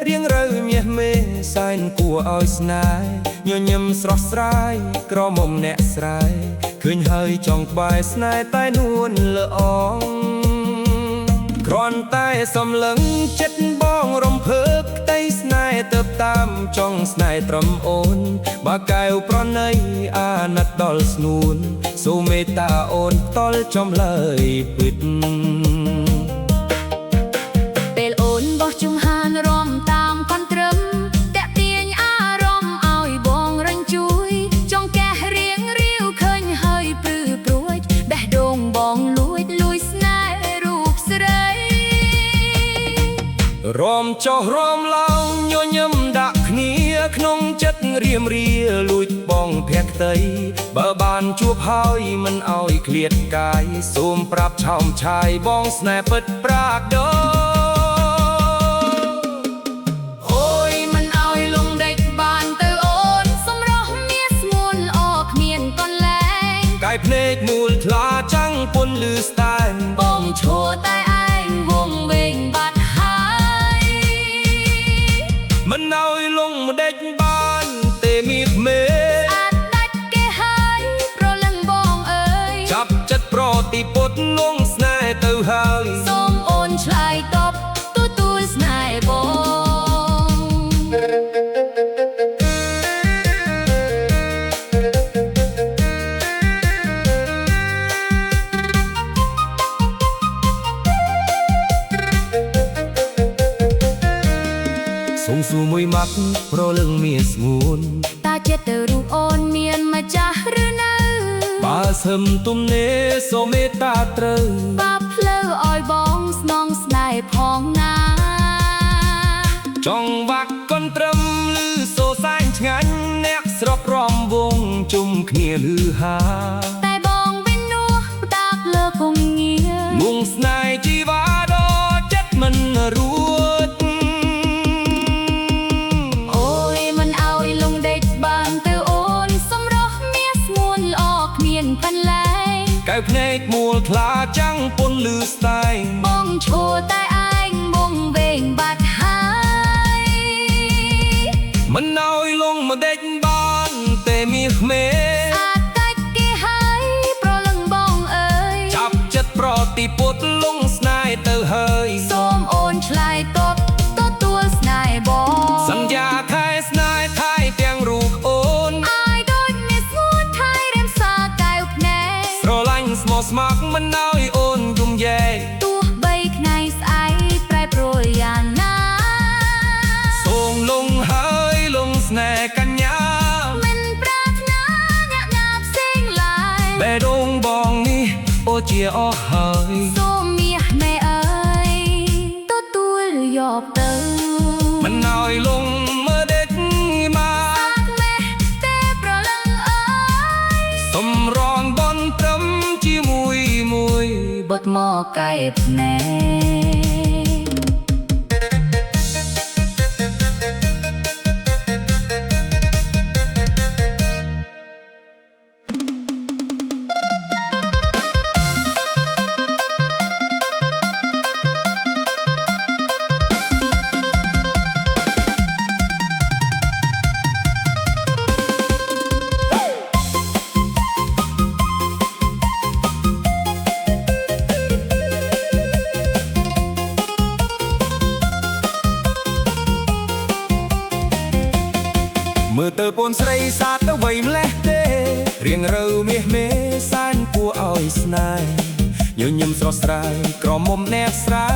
រៀងរើមាសមេសែនគួរឲ្យស្នេហ៍ញញឹមស្រស់ស្រាយក្រមុំអ្នកស្រែឃើញហើយចង់ក្បែរស្នេហ៍តែនួនល្អងគ្រាន់តែសំឡឹងចិត្តបងរំភើបក្តីស្នេហ៍ទៅតាមចង់ស្នេហ៍ត្រឹមអូនបើកែវប្រណីអាណិតដល់ស្នួនសូមមេត្តាអូនតល់ចំលើយពិតពេលអូនបោះជំហានរំតាមប៉ុនត្រឹមតាក់ទាញអារម្មណ៍ឲ្យបងរញជួយចង់កេះរៀងរាវឃើញហើយព្រឺព្រួយបេះដូងបងលួចស្នេហ៍រូបស្រីរំចុះរំឡើងញញឹមដាក់គ្នាក្នុងចិត្តរៀមរាលួចបងភក្តីបើបានជួបហើយមិនឲ្យឃ្លាតកាយសូមប្រាប់ឆោមឆាយបងស្នេហ៍ពិតប្រាកដអូយមិនឲ្យលងដេកបានទៅអូនសម្រស់មាសស្មួនល្អគ្មានកន្លែងកាយភ្នែកមូលថ្លាចាំងពន្លឺស្តែងបងឈរតែឯងវងវែងបាត់ហើយមិនឲ្យលងដេកបានទេមាសមេអាចដាច់គេហើយប្រលឹងបងអើយចាប់ចិត្តប្រតិពុតលងស្នេហ៍ទៅហើយសូមអូនឆ្លើយតបទទួលស្នេហ៍បងសូមសួរមួយម៉ាត់ប្រលឹងមាសស្ងួនតើចិត្តទៅរូបអូនមានម្ចាស់ឬនៅបើសឹមទំនេរសូមមេត្តាត្រូវបើផ្លូវឲ្យបងស្នងស្នេហ៍ផងណាចង់វាក់កន្ទ្រឹមឮសូរសែងឆ្ងាញ់អ្នកស្រុករំវងជុំគ្នាលឺហាតែបងវិញនោះតាក់លើគងងារងងស្នេហ៍ជីវ៉ាដល់ចិត្តមិនរួចអូយមិនឲ្យលងដេកបានទៅអូនសម្រស់មាសស្មួនល្អគ្មានកន្លែងកែវភ្នែកមូលថ្លាចាំងពន្លឺស្តែងបងឈរតែឯងវងវែងបាត់ហើយមិនឲ្យលងមកដេកបានទេមាសមេអាចដាច់គេហើយប្រលឹងបងអើយចាប់ចិត្តប្រតិពុតលងស្នេហ៍ទៅហើយសូមអូនឆ្លើយតបទទួលស្នេហ៍បងសន្យាថែស្នេហ៍ថែទាំងរូបអូនឲ្យដូចមាសស្ងួនថែរក្សាកែវភ្នែកស្រឡាញ់ស្មោះស្ម័គ្រមិនឲ្យអូនយំយែកទោះបីថ្ងៃស្អែកប្រែប្រួលយ៉ាងណាសូមលងហើយលងស្នេហ៍កញ្ញាមិនប្រាថ្នាញាក់ញាប់ផ្សេងឡើយបេះដូងបងនេះអូជាអស់ហើយសូមមាសមេអើយទទួលយកទៅមិនឲ្យលងមើលដេកមកសាក់មេទេប្រលឹងអើយសម្រងបនត្រឹមជាមួយបត់មកកែបភ្នែកមើលទៅពូនស្រីសាទទៅវ័យម្លេះទេរៀងរើមាសមេសែនគួរឲ្យស្នេហ៍ញញឹមស្រស់ស្រាយក្រមុំអ្នកស្រែ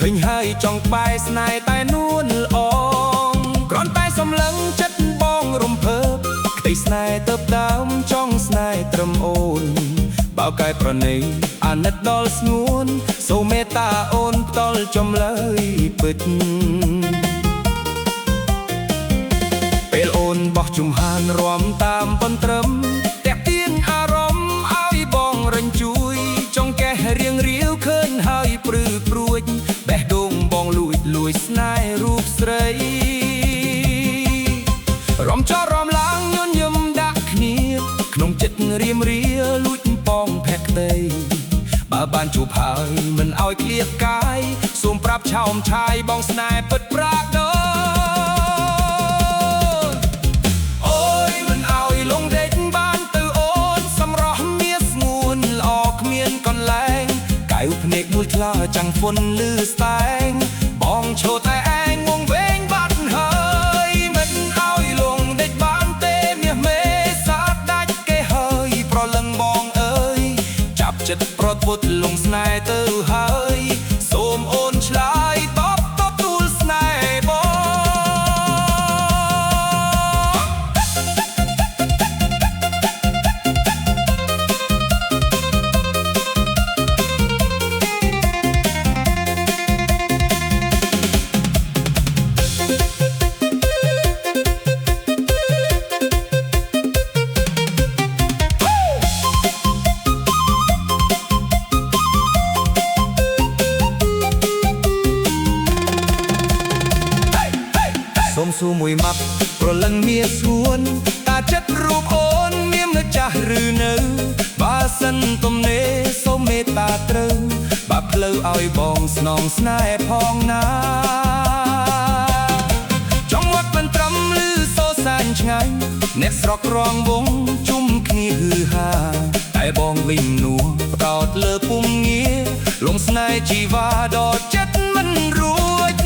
ឃើញហើយចង់ក្បែរស្នេហ៍តែនួនល្អងគ្រាន់តែសំឡឹងចិត្តបងរំភើបក្តីស្នេហ៍ទៅដើមចង់ស្នេហ៍ត្រឹមអូនបើកែប្រណីអាណិតដល់ស្ងួនសូមមេត្តាអូនផ្ដល់ចំលើយពិតពេលអូនបោះជំហានរំតាមប៉ុនត្រឹមតាក់ទាញអារម្មណ៍ឲ្យបងរញជួយចង់កេះរៀងរាវឃើញហើយព្រឺព្រួចបេះដូងបងលួចស្នេហ៍រូបស្រីរំចោលរំឡើងញញឹមដាក់គ្នាក្នុងចិត្តរៀមរាលួចបងភក្តីបើបានជួបហើយមិនឲ្យឃ្លាតកាយសូមប្រាប់ឆោមឆាយបងស្នេហ៍ពិតប្រាកដ ថ្លាចាំងហ្វុនលឺស្តែងបងឈរតែឯងងងវែងបាត់ហើយមិនឲ្យលងដេកបានទេមាសមេសាដាច់គេហើយប្រលឹងបងអើយចាប់ចិត្តប្រត់ពុតលងស្នេហ៍ទៅហើយសូមអូនឆ្លើយតបទូលស្នេហ៍បងសូមសួរមួយម៉ាត់ប្រលឹងមាសួនតាចិត្តរូបអូនមាននៅចាស់ឬនៅបើសិនទំនេរសូមមេត្តាត្រូវបើផ្លូវឲ្យបងស្នងស្នេហ៍ផងណាចង់វត្តមិនត្រឹមឬសូសាញ់ឆ្ងាញ់អ្នកស្រុករងវងជុំគ្នាហឺហាតែបងវិញនួប្រោតលើពុំងារលងស្នេហ៍ជីវ៉ាដល់ចិត្តមិនរួច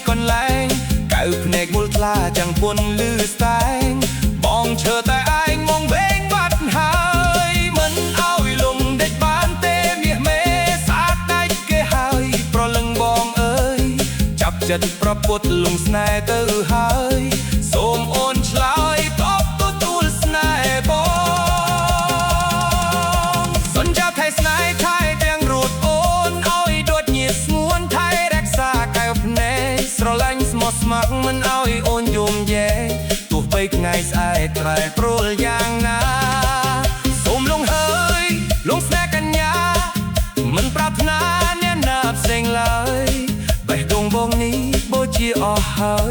កន្លែងកៅភ្នែកមូលថ្លាចាំងពុនលឺស្តែងបងឈើតែឯងងងវែងបាត់ហើយមិនឲ្យលងដេកបានទេមាសមេស្អាតដាច់គេហើយប្រលឹងបងអើយចាប់ចិត្តប្រពុតលងស្នេហ៍ទៅហើយសូមអូនឆ្លើយតបទូលស្នេហ៍បងសន្យាថៃស្នេហ៍ថៃទាំងរូតអូនឲ្យដូចញៀសស្ងួនថៃរក្សាកៅភ្នែកស្រឡាញ់ស្មោះស្ម័គ្រមិនឲ្យអូនយំយែទោះបីថ្ងៃស្អែកត្រែព្រួលយ៉ាងណាសូមលងហើយលងស្នេហ៍កញ្ញាមិនប្រាថ្នាអ្នកណាផ្សេងឡើយបេះដូងបងនេះបូជាអស់ហើយ